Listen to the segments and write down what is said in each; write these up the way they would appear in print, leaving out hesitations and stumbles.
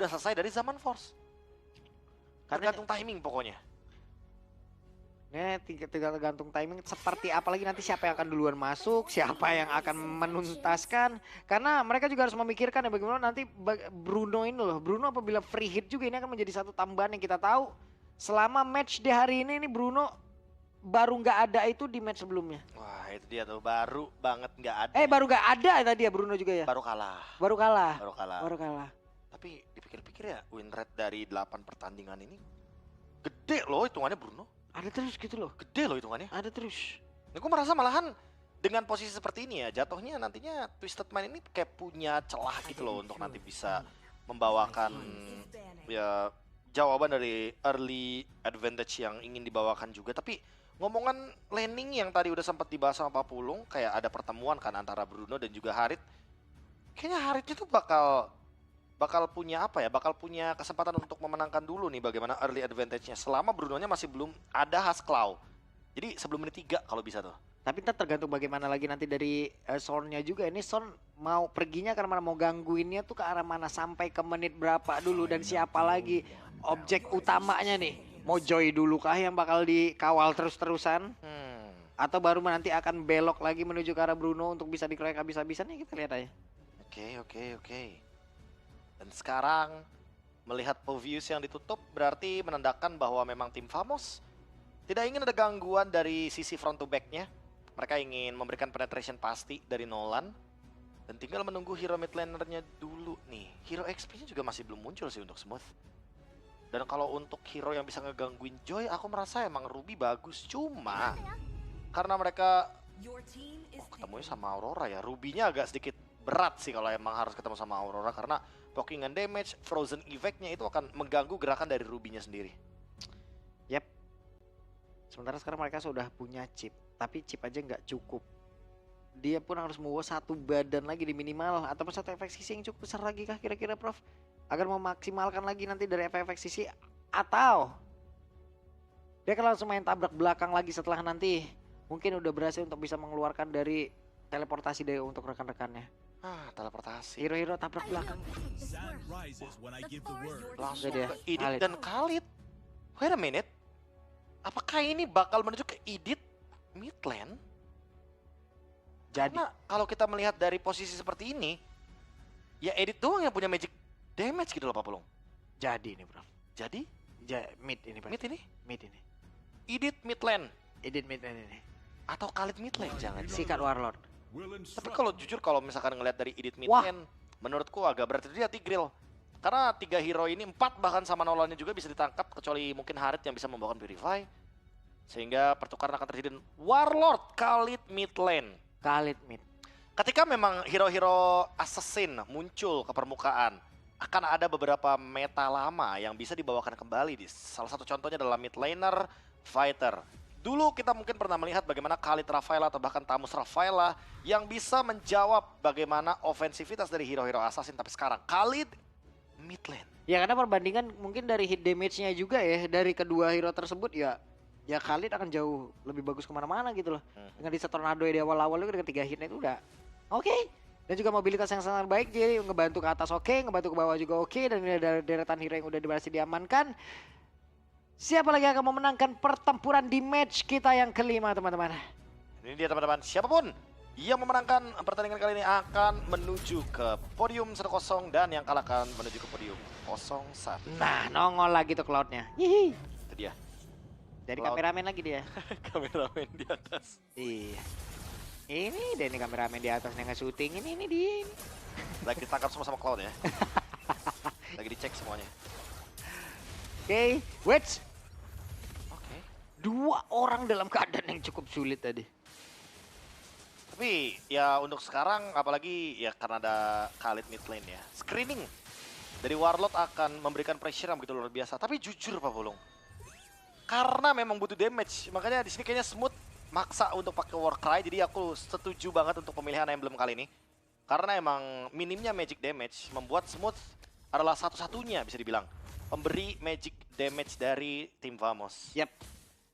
udah selesai dari zaman Force. Tergantung timing pokoknya. Tinggal tergantung timing seperti apalagi nanti siapa yang akan duluan masuk, siapa yang akan menuntaskan. Karena mereka juga harus memikirkan ya bagaimana nanti Bruno ini loh. Bruno apabila free hit juga ini akan menjadi satu tambahan yang kita tahu. Selama match di hari ini Bruno baru nggak ada itu di match sebelumnya. Wah itu dia tuh, baru banget nggak ada. Baru nggak ada tadi ya Bruno juga ya? Baru kalah. Baru kalah. Baru kalah. Baru kalah. Tapi dipikir-pikir ya, win rate dari 8 pertandingan ini gede loh hitungannya Bruno. Ada terus gitu loh. Gede loh hitungannya. Ada terus. Nah, gue merasa malahan dengan posisi seperti ini ya, jatuhnya nantinya Twisted Mind ini kayak punya celah gitu loh untuk nanti bisa membawakan ya jawaban dari early advantage yang ingin dibawakan juga. Tapi ngomongan laning yang tadi udah sempat dibahas sama Pak Pulung, kayak ada pertemuan kan antara Bruno dan juga Harit. Kayaknya Haritnya tuh bakal punya apa ya, bakal punya kesempatan untuk memenangkan dulu nih bagaimana early advantage-nya selama Bruno-nya masih belum ada Hasklaw. Jadi sebelum menit 3 kalau bisa tuh. Tapi ntar tergantung bagaimana lagi nanti dari Son-nya juga. Ini Son mau perginya karena mau gangguinnya tuh ke arah mana, sampai ke menit berapa dulu, dan siapa lagi objek utamanya nih. Mau Joy dulu kah yang bakal dikawal terus-terusan? Atau baru nanti akan belok lagi menuju ke arah Bruno untuk bisa dikeroyok habis-habisan, ya kita lihat aja. Oke. Dan sekarang melihat Povius yang ditutup berarti menandakan bahwa memang tim Famos tidak ingin ada gangguan dari sisi front to back-nya. Mereka ingin memberikan penetration pasti dari Nolan. Dan tinggal menunggu hero mid laner-nya dulu nih. Hero XP-nya juga masih belum muncul sih untuk Smooth. Dan kalau untuk hero yang bisa ngegangguin Joy, aku merasa emang Ruby bagus. Cuma karena mereka ketemunya sama Aurora ya. Ruby-nya agak sedikit berat sih kalau emang harus ketemu sama Aurora. Karena poking and damage, frozen effect-nya itu akan mengganggu gerakan dari Ruby-nya sendiri. Yap. Sementara sekarang mereka sudah punya chip, tapi chip aja nggak cukup. Dia pun harus membawa satu badan lagi di minimal, atau satu efek sisi yang cukup besar lagi kah kira-kira Prof? Agar memaksimalkan lagi nanti dari efek sisi, atau dia akan langsung main tabrak belakang lagi setelah nanti mungkin udah berhasil untuk bisa mengeluarkan dari teleportasi dari untuk rekan-rekannya. Teleportasi. Hero-hero tabrak belakang. Langsung ke Idit dan Khalid. Wait a minute. Apakah ini bakal menuju ke Idit mid lane? Jadi Karena kalau kita melihat dari posisi seperti ini, ya Edit doang yang punya magic damage gitu loh Pak Pulung. jadi nih Prof. Jadi Mid ini Prof. mid ini? Mid ini. Idit mid lane. Edit mid lane ini. Atau Khalid mid lane jangan. Sikat Warlord. Tapi kalau jujur kalau misalkan ngelihat dari Idit mid Wah. lane, menurutku agak berat itu dia Tigreal. Karena 3 hero ini 4 bahkan sama Nolannya juga bisa ditangkap, kecuali mungkin Harit yang bisa membawakan Purify. Sehingga pertukaran akan terjadi. Warlord Khalid mid lane. Khalid mid. Ketika memang hero-hero assassin muncul ke permukaan, akan ada beberapa meta lama yang bisa dibawakan kembali. Salah satu contohnya adalah mid laner fighter. Dulu kita mungkin pernah melihat bagaimana Khalid Rafaela atau bahkan Tamus Rafaela yang bisa menjawab bagaimana ofensivitas dari hero-hero assassin. Tapi sekarang Khalid mid lane. Ya karena perbandingan mungkin dari hit damage-nya juga ya, dari kedua hero tersebut ya Khalid akan jauh lebih bagus kemana-mana gitu loh. Dengan di set tornado di awal-awal itu dengan 3 hitnya itu udah oke. Dan juga mobilitas yang sangat baik, jadi ngebantu ke atas oke, ngebantu ke bawah juga oke. Dan ini ada deretan hero yang udah berhasil diamankan. Siapa lagi yang akan memenangkan pertempuran di match kita yang kelima teman-teman? Ini dia teman-teman, siapapun yang memenangkan pertandingan kali ini akan menuju ke podium 1-0 dan yang kalah akan menuju ke podium 0-1. Nah nongol lagi tuh Cloud-nya. Hihi. Itu dia. Jadi Cloud. kameramen lagi dia. Kameramen di atas. Iya. Ini deh nih kameramen di atas yang nge-shooting ini dia. Lagi ditangkap semua sama Cloud ya. Lagi dicek semuanya. Oke, wait. Oke. 2 orang dalam keadaan yang cukup sulit tadi. Tapi ya untuk sekarang apalagi ya karena ada Khalid mid lane ya. Screening dari Warlord akan memberikan pressure yang begitu luar biasa. Tapi jujur Pak Pulung, karena memang butuh damage, makanya di sini kayaknya Smooth maksa untuk pakai Warcry. Jadi aku setuju banget untuk pemilihan emblem kali ini. Karena emang minimnya magic damage membuat Smooth adalah satu-satunya bisa dibilang pemberi magic damage dari tim Famos. Yap.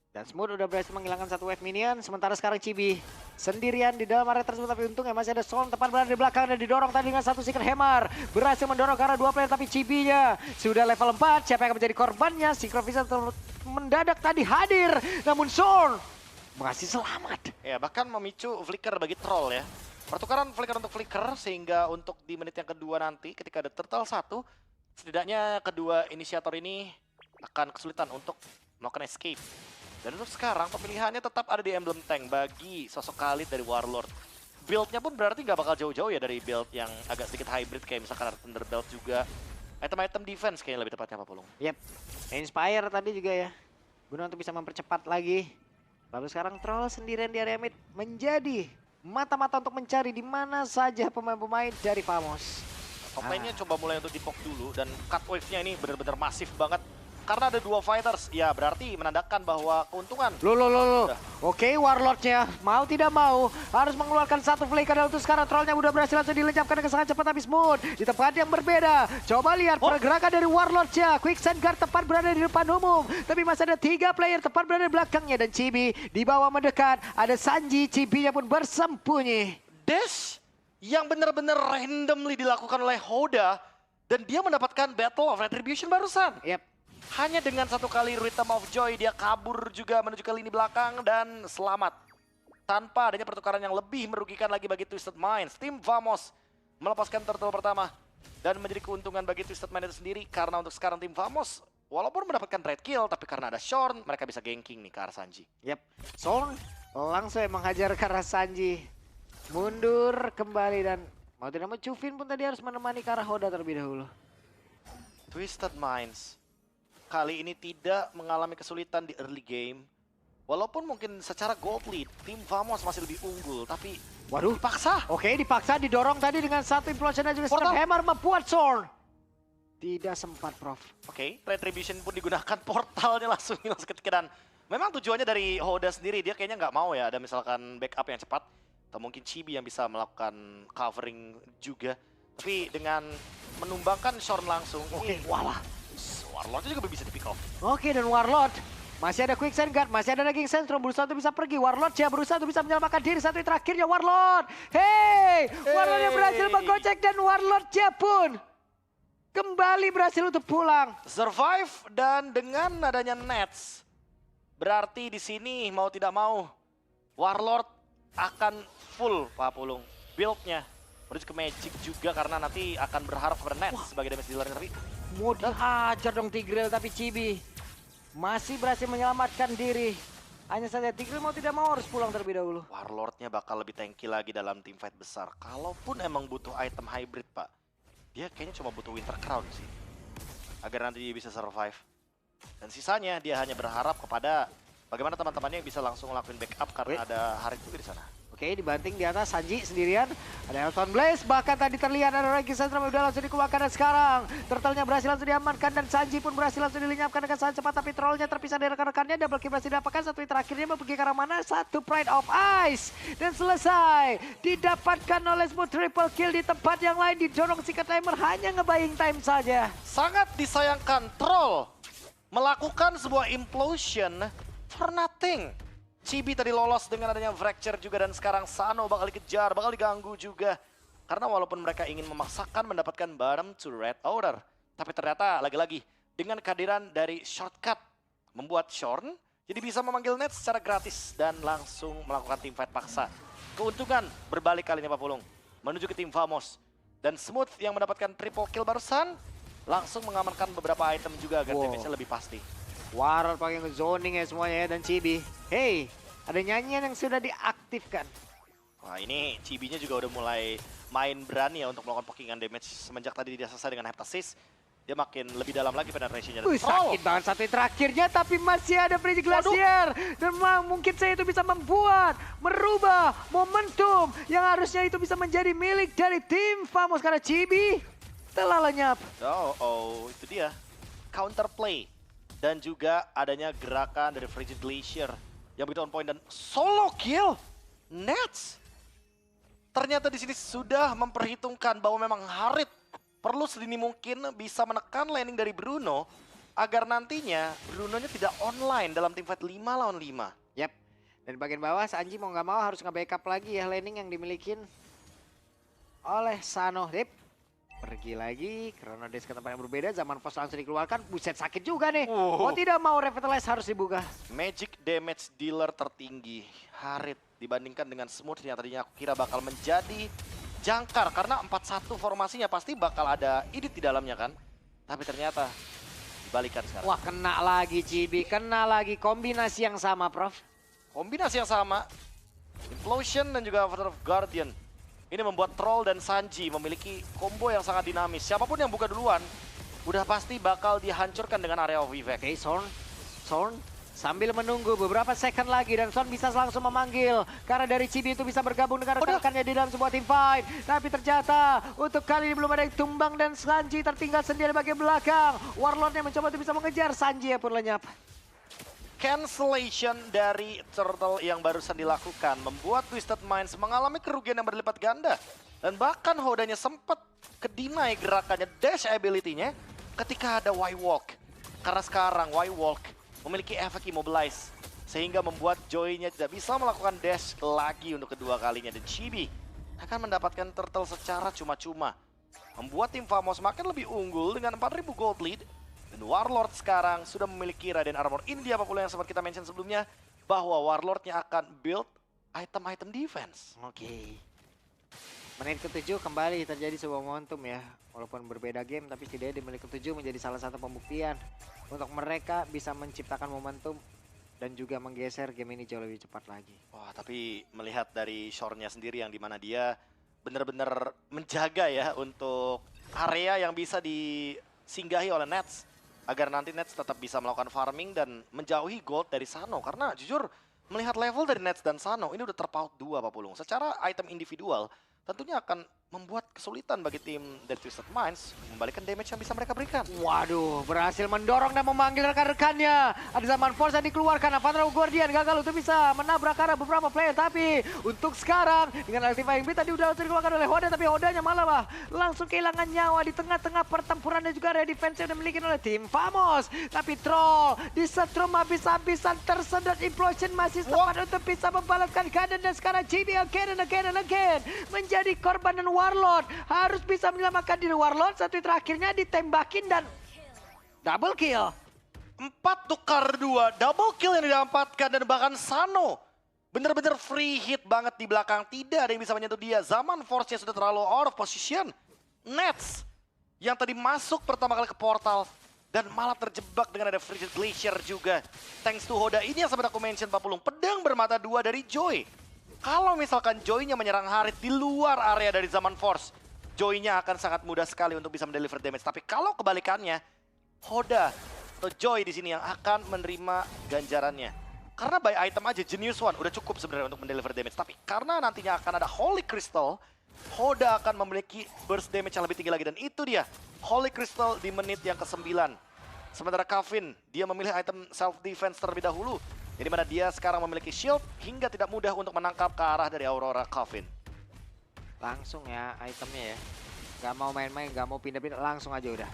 Dan Smooth udah berhasil menghilangkan satu wave minion. Sementara sekarang Chibi sendirian di dalam area tersebut. Tapi untungnya masih ada Son tepat berada di belakang dan didorong tadi dengan satu Secret Hammer. Berhasil mendorong ke arah dua player tapi Chibi-nya sudah level 4. Siapa yang akan menjadi korbannya? Secret Vision mendadak tadi hadir. Namun Son masih selamat. Ya, bahkan memicu flicker bagi troll ya. Pertukaran flicker untuk flicker sehingga untuk di menit yang kedua nanti ketika ada turtle 1, setidaknya kedua inisiator ini akan kesulitan untuk melakukan escape. Dan untuk sekarang pemilihannya tetap ada di emblem tank bagi sosok Khalid dari Warlord. Build-nya pun berarti nggak bakal jauh-jauh ya dari build yang agak sedikit hybrid kayak misalkan ada Thunderbelt juga. Item-item defense kayaknya lebih tepatnya Pak Pulung. Yep, Inspire tadi juga ya. Guna untuk bisa mempercepat lagi. Lalu sekarang Troll sendirian di area mid menjadi mata-mata untuk mencari di mana saja pemain-pemain dari Famos. Top lane-nya coba mulai untuk dipok dulu dan cut wave-nya ini benar-benar masif banget. Karena ada dua fighters, ya berarti menandakan bahwa keuntungan. Loh. Oke, Warlord-nya mau tidak mau harus mengeluarkan satu flicker dan untuk sekarang Troll-nya udah berhasil langsung dilenyapkan dengan sangat cepat tapi Smooth di tempat yang berbeda. Coba lihat pergerakan dari Warlord-nya. Quicksand Guard tepat berada di depan umum. Tapi masih ada 3 player tepat berada di belakangnya dan Chibi di bawah mendekat. Ada Sanji, Chibi-nya pun bersembunyi. Dash yang benar-benar randomly dilakukan oleh Hoda dan dia mendapatkan Battle of Retribution barusan. Yep. Hanya dengan satu kali Rhythm of Joy dia kabur juga menuju ke lini belakang dan selamat. Tanpa adanya pertukaran yang lebih merugikan lagi bagi Twisted Minds. Tim Famos melepaskan turtle pertama dan menjadi keuntungan bagi Twisted Minds itu sendiri karena untuk sekarang tim Famos walaupun mendapatkan red kill tapi karena ada Shorn mereka bisa ganking nih ke arah Sanji. Yep. Son langsung menghajar ke arah Sanji. Mundur kembali dan mau tidak mau Chufin pun tadi harus menemani ke arah Hoda terlebih dahulu. Twisted Minds kali ini tidak mengalami kesulitan di early game. Walaupun mungkin secara gold lead, tim Famos masih lebih unggul, tapi Waduh, dipaksa. Oke, dipaksa didorong tadi dengan satu implosion dan juga Portal. Secret Hammer membuat Zorn. Tidak sempat, Prof. Oke, Retribution pun digunakan, portalnya langsung hilang seketika dan memang tujuannya dari Hoda sendiri, dia kayaknya nggak mau ya ada misalkan backup yang cepat. Atau mungkin Chibi yang bisa melakukan covering juga. Tapi dengan menumbangkan Shorn langsung, Oke, walah. Warlord juga bisa di pick off. Oke, dan Warlord masih ada Quicksand Guard, masih ada daging Sentrum berusaha untuk bisa pergi. Warlord ya berusaha untuk bisa menyelamatkan diri. Satu yang terakhirnya Warlord. Hey! Warlord yang berhasil menggocek dan Warlord ya pun kembali berhasil untuk pulang. Survive dan dengan adanya Nets, berarti di sini mau tidak mau Warlord akan full Pak Pulung build-nya. Menuju ke Magic juga karena nanti akan berharap kepada Nets sebagai damage dealer tapi Mau dihajar dong Tigreal tapi Chibi masih berhasil menyelamatkan diri. Hanya saja Tigreal mau tidak mau harus pulang terlebih dahulu. Warlord-nya bakal lebih tanky lagi dalam team fight besar. Kalaupun emang butuh item hybrid Pak, dia kayaknya cuma butuh Winter Crown sih. Agar nanti dia bisa survive. Dan sisanya dia hanya berharap kepada bagaimana teman-temannya yang bisa langsung ngelakuin backup karena ada Harit juga di sana. Oke, dibanting di atas Sanji sendirian. Ada Elton Blaze, bahkan tadi terlihat ada Regi Sentrum yang udah langsung dikeluarkan dan sekarang Turtle-nya berhasil langsung diamankan dan Sanji pun berhasil langsung dilenyapkan dengan sangat cepat. Tapi Troll-nya terpisah dari rekan-rekannya, double kill berhasil didapatkan. Satu yang terakhirnya mau pergi ke arah mana? Satu Pride of Ice. Dan selesai, didapatkan oleh Smooth triple kill di tempat yang lain. Didorong Secret Hammer, hanya nge-buying time saja. Sangat disayangkan Troll melakukan sebuah implosion for nothing. Chibi tadi lolos dengan adanya fracture juga dan sekarang Sano bakal dikejar, bakal diganggu juga. Karena walaupun mereka ingin memaksakan mendapatkan bottom to red order. Tapi ternyata lagi-lagi dengan kehadiran dari shortcut membuat Shorn jadi bisa memanggil Nets secara gratis dan langsung melakukan team fight paksa. Keuntungan berbalik kali ini Pak Pulung menuju ke tim Famos. Dan Smooth yang mendapatkan triple kill barusan langsung mengamankan beberapa item juga agar damage-nya lebih pasti. Warlord pakai nge-zoning ya semuanya ya dan Chibi. Hey, ada nyanyian yang sudah diaktifkan. Wah ini Chibi-nya juga udah mulai main berani ya untuk melakukan pokingan damage semenjak tadi dia selesai dengan Heptasis. Dia makin lebih dalam lagi penetrationnya. Sakit banget satu yang terakhirnya tapi masih ada Frigid Glacier. Dan mungkin saya itu bisa merubah momentum yang harusnya itu bisa menjadi milik dari tim Famos karena Chibi telah lenyap. Oh, itu dia. Counterplay. Dan juga adanya gerakan dari Frigid Glacier yang begitu on point dan solo kill Nets. Ternyata di sini sudah memperhitungkan bahwa memang Harit perlu sedini mungkin bisa menekan landing dari Bruno agar nantinya Bruno-nya tidak online dalam teamfight 5 lawan 5. Yap. Dan bagian bawah Sanji mau nggak mau harus nge-backup lagi ya laning yang dimilikin oleh Sano. Dip. Pergi lagi, Chrono Dash ke tempat yang berbeda, Zaman Force langsung dikeluarkan. Buset, sakit juga nih. Mau tidak mau Revitalize harus dibuka. Magic damage dealer tertinggi Harit dibandingkan dengan Smooth yang tadinya aku kira bakal menjadi jangkar karena 4-1 formasinya pasti bakal ada edit di dalamnya kan. Tapi ternyata dibalikan sekarang. Wah, kena lagi Chibi, kena lagi kombinasi yang sama, Prof. Kombinasi yang sama, Implosion dan juga Father of Guardian. Ini membuat Troll dan Sanji memiliki combo yang sangat dinamis. Siapapun yang buka duluan, udah pasti bakal dihancurkan dengan area of effect. Oke, Sorn sambil menunggu beberapa second lagi dan Son bisa langsung memanggil karena dari Chibi itu bisa bergabung dengan rekan-rekannya di dalam sebuah team fight. Tapi ternyata untuk kali ini belum ada yang tumbang dan Sanji tertinggal sendiri bagian belakang. Warlordnya mencoba untuk bisa mengejar, Sanji pun lenyap. Cancellation dari Turtle yang barusan dilakukan membuat Twisted Minds mengalami kerugian yang berlipat ganda. Dan bahkan Hodanya sempat kedinai gerakannya, dash ability-nya ketika ada Y-Walk. Karena sekarang Y-Walk memiliki efek immobilize sehingga membuat Joy-nya tidak bisa melakukan dash lagi untuk kedua kalinya. Dan Chibi akan mendapatkan Turtle secara cuma-cuma, membuat tim Famos makin lebih unggul dengan 4.000 gold lead. Dan Warlord sekarang sudah memiliki Raiden Armor India apapun yang sempat kita mention sebelumnya, bahwa Warlordnya akan build item-item defense. Oke. Menit ke-7 kembali terjadi sebuah momentum ya. Walaupun berbeda game tapi setidaknya di menit ke-7 menjadi salah satu pembuktian untuk mereka bisa menciptakan momentum dan juga menggeser game ini jauh lebih cepat lagi. Wah, tapi melihat dari Shore-nya sendiri yang dimana dia benar-benar menjaga ya untuk area yang bisa disinggahi oleh Nets, agar nanti Nets tetap bisa melakukan farming dan menjauhi gold dari Sano. Karena jujur melihat level dari Nets dan Sano ini udah terpaut 2 Pak Pulung. Secara item individual tentunya akan membuat kesulitan bagi tim dari Twisted Minds membalikan damage yang bisa mereka berikan. Waduh, berhasil mendorong dan memanggil rekan-rekannya. Ada Zaman Force yang dikeluarkan, Father of Guardian gagal untuk bisa menabrak arah beberapa player. Tapi untuk sekarang dengan ulti Flying Beat tadi udah dikeluarkan oleh Hoda, tapi Hodanya malah langsung kehilangan nyawa di tengah-tengah pertempuran dan juga area defense yang dimiliki oleh tim Famos. Tapi Troll disetrum habis-habisan, tersedot Implosion masih sempat untuk bisa membalaskan keadaan. Dan sekarang Chibi again and again menjadi korban, dan Warlord harus bisa menyelamatkan diri. Warlord satu terakhirnya ditembakin dan double kill. 4-2, double kill yang didapatkan, dan bahkan Sano bener-bener free hit banget di belakang. Tidak ada yang bisa menyentuh dia. Zaman Force-nya sudah terlalu out of position. Nets yang tadi masuk pertama kali ke portal dan malah terjebak dengan ada Frigid Glacier juga. Thanks to Hoda ini yang sempat aku mention Pak Pulung, pedang bermata 2 dari Joy. Kalau misalkan Joy-nya menyerang Harit di luar area dari Zaman Force, Joy-nya akan sangat mudah sekali untuk bisa mendeliver damage. Tapi kalau kebalikannya, Hoda atau Joy di sini yang akan menerima ganjarannya. Karena by item aja Genius One udah cukup sebenarnya untuk mendeliver damage. Tapi karena nantinya akan ada Holy Crystal, Hoda akan memiliki burst damage yang lebih tinggi lagi. Dan itu dia, Holy Crystal di menit yang ke-9. Sementara Kavin, dia memilih item self defense terlebih dahulu. Jadi mana dia sekarang memiliki shield hingga tidak mudah untuk menangkap ke arah dari Aurora Coffin. Langsung ya itemnya ya. Gak mau main-main, gak mau pindah-pindah, langsung aja udah.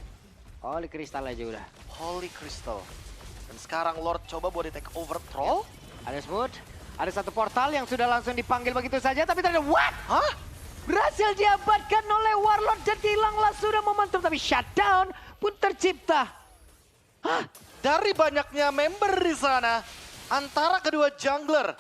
Holy Crystal aja udah. Holy Crystal. Dan sekarang Lord coba buat di take over Troll. Ada Smooth, ada satu portal yang sudah langsung dipanggil begitu saja, tapi ternyata what? Hah? Berhasil diabadkan oleh Warlord dan hilanglah sudah momentum, tapi shutdown pun tercipta. Hah? Dari banyaknya member di sana, antara kedua jungler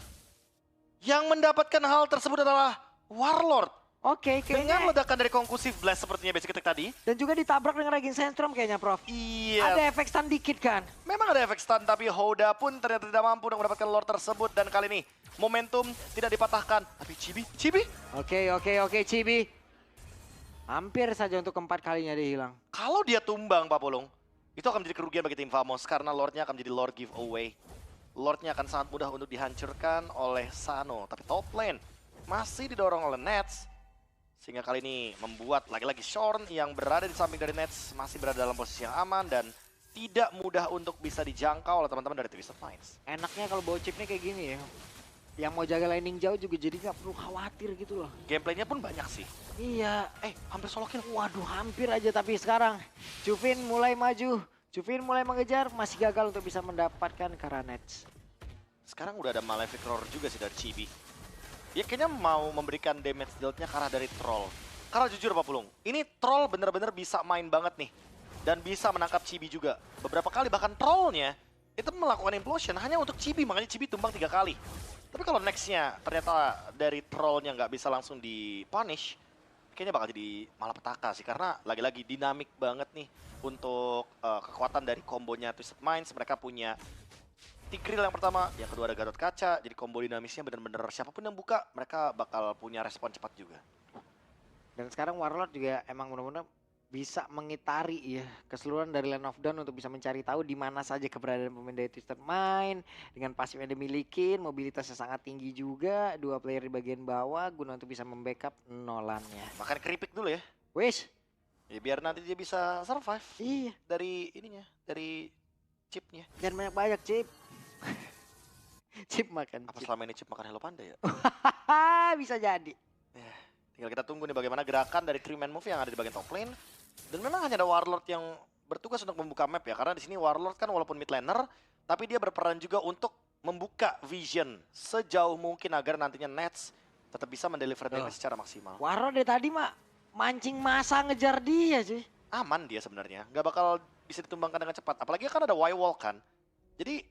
yang mendapatkan hal tersebut adalah Warlord. Oke, Dengan kayaknya. ledakan dari Concussive Blast sepertinya basic attack tadi. Dan juga ditabrak dengan Raging Sandstorm kayaknya, Prof. Iya. Ada efek stun dikit kan? Memang ada efek stun, tapi Hoda pun ternyata tidak mampu untuk mendapatkan Lord tersebut. Dan kali ini momentum tidak dipatahkan. Tapi Chibi. Oke, Chibi. Hampir saja untuk keempat kalinya dia hilang. Kalau dia tumbang, Pak Polong, itu akan menjadi kerugian bagi tim Famos. Karena Lordnya akan menjadi Lord giveaway. Lordnya akan sangat mudah untuk dihancurkan oleh Sano. Tapi top lane masih didorong oleh Nets. Sehingga kali ini membuat lagi-lagi Shorn yang berada di samping dari Nets masih berada dalam posisi yang aman dan tidak mudah untuk bisa dijangkau oleh teman-teman dari Twisted Minds. Enaknya kalau bawa chipnya kayak gini ya. Yang mau jaga laning jauh juga jadi nggak perlu khawatir gitu loh. Gameplaynya pun banyak sih. Iya, Hampir solo kill. waduh hampir aja, tapi sekarang Juvin mulai maju. Cuvin mulai mengejar, masih gagal untuk bisa mendapatkan Karanets. Sekarang udah ada Malefic Roar juga sih dari Chibi. Dia kayaknya mau memberikan damage dealt-nya ke arah dari Troll. Karena jujur Pak Pulung, ini Troll bener-bener bisa main banget nih. Dan bisa menangkap Chibi juga. Beberapa kali bahkan Trollnya itu melakukan implosion hanya untuk Chibi, makanya Chibi tumbang 3 kali. Tapi kalau nextnya ternyata dari Trollnya nggak bisa langsung di-punish, kayaknya bakal jadi malapetaka sih. Karena lagi-lagi dinamik banget nih untuk kekuatan dari kombonya Twisted Minds. Mereka punya Tigreal yang pertama, yang kedua ada Gatot Kaca. Jadi combo dinamisnya bener-bener siapapun yang buka, mereka bakal punya respon cepat juga. Dan sekarang Warlord juga emang benar-benar bisa mengitari ya keseluruhan dari Land of Dawn untuk bisa mencari tahu di mana saja keberadaan pemain dari Twisted Mind. Dengan pasif yang dimiliki, mobilitasnya sangat tinggi juga. 2 player di bagian bawah guna untuk bisa membackup Nolannya. Makan keripik dulu ya. Wish. Ya biar nanti dia bisa survive Iya. dari ininya, dari chipnya. Jangan banyak-banyak, Cip. Cip makan Apa chip. selama ini chip makan Hello Panda ya? Bisa jadi. Tinggal kita tunggu nih bagaimana gerakan dari 3-man move yang ada di bagian top lane. Dan memang hanya ada Warlord yang bertugas untuk membuka map ya. Karena di sini Warlord kan walaupun mid laner, tapi dia berperan juga untuk membuka vision sejauh mungkin agar nantinya Nets tetap bisa mendeliver damage secara maksimal. Warlord dari tadi mah mancing masa ngejar dia sih. Aman dia sebenarnya, nggak bakal bisa ditumbangkan dengan cepat. Apalagi kan ada Y-Wall kan. Jadi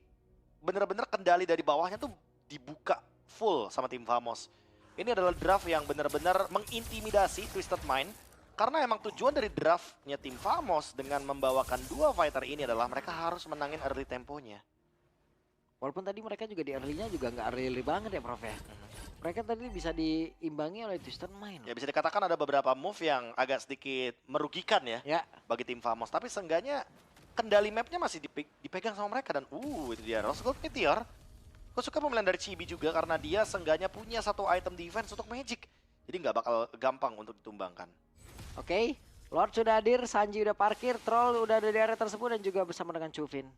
bener-bener kendali dari bawahnya tuh dibuka full sama tim Famos. Ini adalah draft yang benar-benar mengintimidasi Twisted Mind. Karena emang tujuan dari draftnya tim Famos dengan membawakan 2 fighter ini adalah mereka harus menangin early temponya. Walaupun tadi mereka juga di early-nya juga nggak early banget ya Prof ya. Mereka tadi bisa diimbangi oleh Twisted Mind. Ya bisa dikatakan ada beberapa move yang agak sedikit merugikan ya bagi tim Famos. Tapi seenggaknya kendali mapnya masih dipegang sama mereka. Dan itu dia Rose Gold Meteor. Gue suka pemilihan dari Chibi juga karena dia seenggaknya punya 1 item defense untuk Magic. Jadi nggak bakal gampang untuk ditumbangkan. Oke, Lord sudah hadir, Sanji udah parkir, Troll udah ada di area tersebut dan juga bersama dengan Cuvin.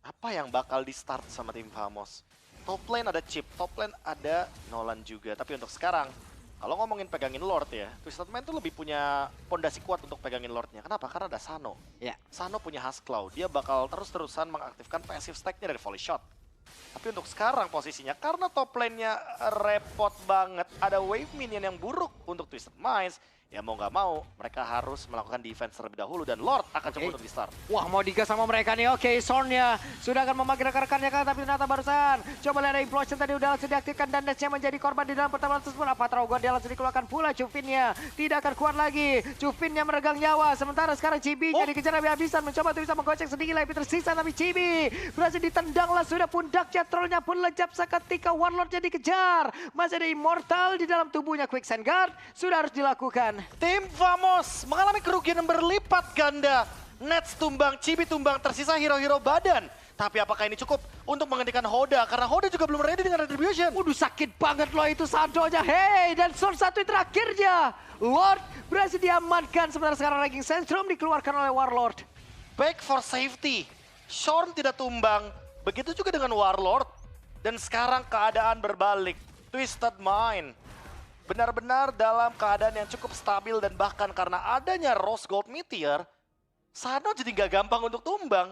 Apa yang bakal di start sama tim Famos? Top lane ada Chip, top lane ada Nolan juga. Tapi untuk sekarang, kalau ngomongin pegangin Lord ya, Twisted Mind tuh lebih punya pondasi kuat untuk pegangin Lordnya. Kenapa? Karena ada Sano. Ya. Sano punya Huskclaw, dia bakal terus-terusan mengaktifkan passive stack-nya dari Volley Shot. Tapi untuk sekarang posisinya, karena top lane-nya repot banget, ada wave minion yang buruk untuk Twisted Minds, ya mau nggak mau, mereka harus melakukan defense terlebih dahulu dan Lord akan coba untuk di-start. Wah, mau digas sama mereka nih. Oke, Sornya sudah akan memanggil rekan-rekannya kan, tapi ternyata barusan coba lihat ada implosion tadi udah langsung diaktifkan dan Netsnya menjadi korban di dalam pertarungan tersebut. Apa Traugon dia langsung dikeluarkan pula. Cuvinnya tidak akan kuat lagi. Cuvinnya meregang nyawa. Sementara sekarang Chibi jadi dikejar habis-habisan, mencoba untuk bisa menggocek sedikit lagi tersisa, tapi Chibi berhasil ditendang lah sudah pundaknya. Trollnya pun lejap seketika. Warlordnya dikejar. Masih ada Immortal di dalam tubuhnya. Quicksand Guard sudah harus dilakukan. Tim Famos mengalami kerugian yang berlipat ganda. Nets tumbang, Chibi tumbang, tersisa hero-hero badan. Tapi apakah ini cukup untuk menghentikan Hoda? Karena Hoda juga belum ready dengan Retribution. Waduh, sakit banget loh itu Sandonya. Hey, dan Sword 1 terakhirnya. Lord berhasil diamankan. Sementara sekarang ranking Sentrum dikeluarkan oleh Warlord. Back for safety. Shorn tidak tumbang. Begitu juga dengan Warlord. Dan sekarang keadaan berbalik. Twisted Mind benar-benar dalam keadaan yang cukup stabil dan bahkan karena adanya Rose Gold Meteor, Sano jadi nggak gampang untuk tumbang.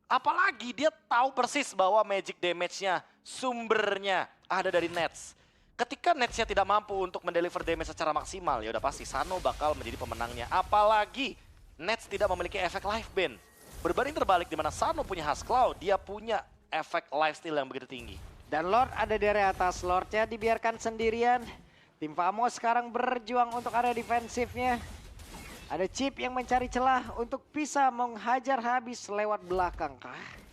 Apalagi dia tahu persis bahwa magic damage-nya, sumbernya ada dari Nets. Ketika Nets-nya tidak mampu untuk mendeliver damage secara maksimal, ya udah pasti Sano bakal menjadi pemenangnya. Apalagi Nets tidak memiliki efek life ban. Berbanding terbalik di mana Sano punya Huskclaw, dia punya efek lifesteal yang begitu tinggi. Dan Lord ada di area atas. Lordnya dibiarkan sendirian. Tim Famos sekarang berjuang untuk area defensifnya. Ada Chip yang mencari celah untuk bisa menghajar habis lewat belakang kah?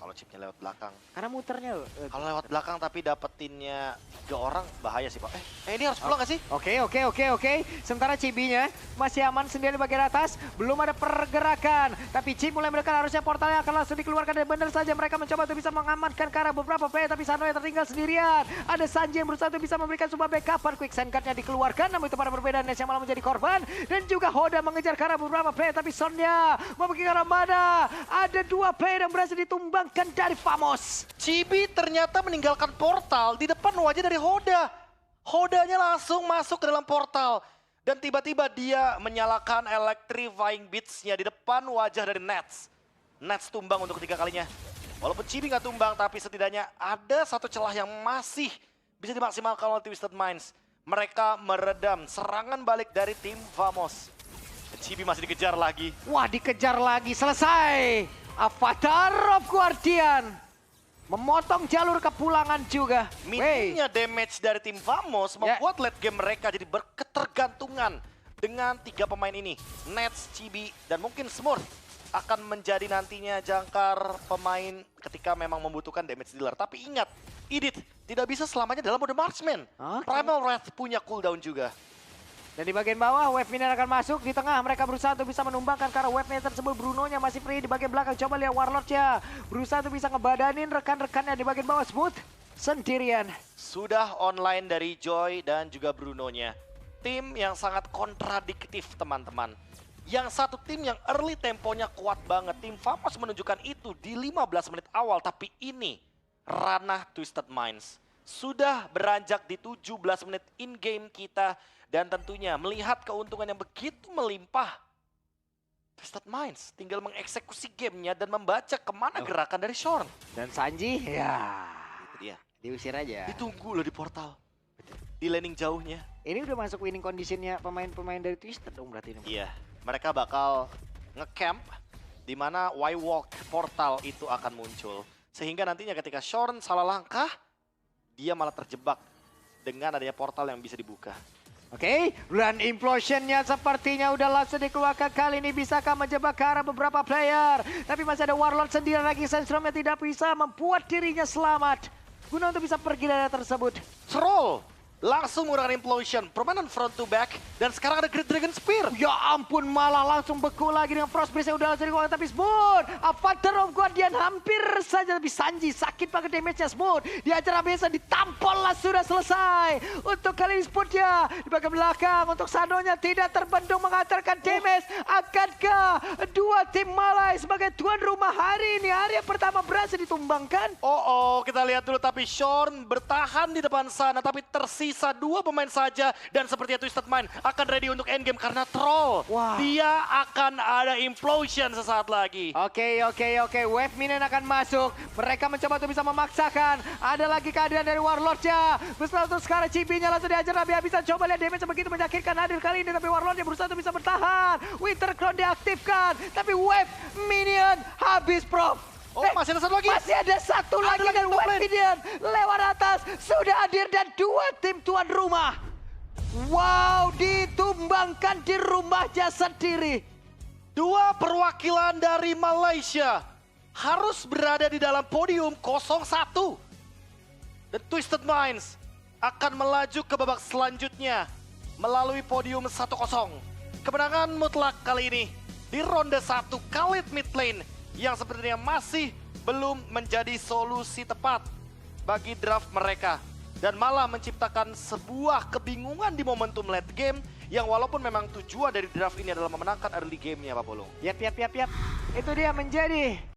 Kalau chipnya lewat belakang. Karena muternya. Kalau lewat belakang tapi dapetinnya 3 orang bahaya sih Pak. Ini harus pulang gak sih? Oke. Sementara Cibinya masih aman sendiri di bagian atas. Belum ada pergerakan. Tapi Cib mulai menekan, harusnya portalnya akan langsung dikeluarkan. Dan benar saja mereka mencoba untuk bisa mengamankan ke arah beberapa player. Tapi Sano yang tertinggal sendirian. Ada Sanji yang berusaha untuk bisa memberikan sebuah backupan. Quicksand Guard-nya dikeluarkan. Namun itu pada perbedaan Nets yang malah menjadi korban. Dan juga Hoda mengejar ke arah beberapa player. Tapi Sonnya memiliki arah mana. Ada 2 player yang berhasil ditumbangkan dari Famos. Chibi ternyata meninggalkan portal di depan wajah dari Hoda. Hodanya langsung masuk ke dalam portal. Dan tiba-tiba dia menyalakan electrifying beats-nya di depan wajah dari Nets. Nets tumbang untuk ketiga kalinya. Walaupun Chibi nggak tumbang, tapi setidaknya ada satu celah yang masih bisa dimaksimalkan oleh Twisted Minds. Mereka meredam serangan balik dari tim Vamos. Dan Chibi masih dikejar lagi. Wah, dikejar lagi, selesai. Avatar of Guardian memotong jalur kepulangan juga. Minimnya damage dari tim Vamos membuat late game mereka jadi berketergantungan dengan 3 pemain ini. Nets, Chibi, dan mungkin Smurf akan menjadi nantinya jangkar pemain ketika memang membutuhkan damage dealer. Tapi ingat, Idit tidak bisa selamanya dalam mode marksman. Primal Wrath punya cooldown juga. Dan di bagian bawah, Wave Minion akan masuk. Di tengah mereka berusaha untuk bisa menumbangkan karena Wave Minion tersebut. Brunonya masih free di bagian belakang. Coba lihat Warlord-nya. Berusaha untuk bisa ngebadanin rekan-rekannya di bagian bawah. Smooth sendirian. Sudah online dari Joy dan juga Brunonya. Tim yang sangat kontradiktif, teman-teman. Yang satu tim yang early temponya kuat banget. Tim Vamos menunjukkan itu di 15 menit awal. Tapi ini ranah Twisted Minds. Sudah beranjak di 17 menit in-game kita. Dan tentunya melihat keuntungan yang begitu melimpah. Twisted Minds tinggal mengeksekusi gamenya dan membaca kemana gerakan dari Shorn. Dan Sanji, ya Itu dia. diusir aja. Ditunggu loh di portal. Di laning jauhnya. Ini udah masuk winning conditionnya pemain-pemain dari Twisted dong berarti ini. Iya, mereka bakal nge-camp di mana Y-Walk portal itu akan muncul. Sehingga nantinya ketika Shorn salah langkah, dia malah terjebak dengan adanya portal yang bisa dibuka. Oke, run implosionnya sepertinya udah langsung dikeluarkan. Kali ini bisakah menjebak ke arah beberapa player? Tapi masih ada Warlord sendiri lagi. Sandstorm yang tidak bisa membuat dirinya selamat guna untuk bisa pergi dari tersebut. Troll langsung menggunakan implosion, permainan front to back, dan sekarang ada Great Dragon Spear. Ya ampun, malah langsung beku lagi dengan Frostbreeze yang udah langsung dikeluarkan. Tapi Smooth, Avatar of Guardian hampir saja. Tapi Sanji sakit banget damage-nya. Smooth diajar biasa, ditampol lah, sudah selesai. Untuk kali ini Smooth-nya di bagian belakang. Untuk Sanonya tidak terbendung mengantarkan damage. Akankah dua tim Malai sebagai tuan rumah hari ini? Hari yang pertama berhasil ditumbangkan. Kita lihat dulu, tapi Shorn bertahan di depan sana, tapi tersisa 2 pemain saja. Dan sepertinya Twisted Mind akan ready untuk endgame karena Troll. Wah. Dia akan ada implosion sesaat lagi. Oke. Wave Minion akan masuk. Mereka mencoba untuk bisa memaksakan. Ada lagi kehadiran dari Warlord-nya. Bersama untuk sekarang Chibi-nya langsung diajar habis-habisan. Coba lihat damage begitu menyakitkan hadir kali ini. Tapi Warlord-nya berusaha untuk bisa bertahan. Winter Crown diaktifkan. Tapi Wave Minion habis, Prof. Masih ada satu lagi. Masih ada satu lagi dan Wave Minion lewat atas. Sudah hadir dan 2 tim tuan rumah. Wow, ditumbangkan di rumahnya sendiri. 2 perwakilan dari Malaysia harus berada di dalam podium 01. Dan Twisted Minds akan melaju ke babak selanjutnya melalui podium 1-0. Kemenangan mutlak kali ini di ronde 1 Khalid mid lane yang sebenarnya masih belum menjadi solusi tepat bagi draft mereka. Dan malah menciptakan sebuah kebingungan di momentum late game yang walaupun memang tujuan dari draft ini adalah memenangkan early game-nya, Pak Pulung. Yap. Itu dia menjadi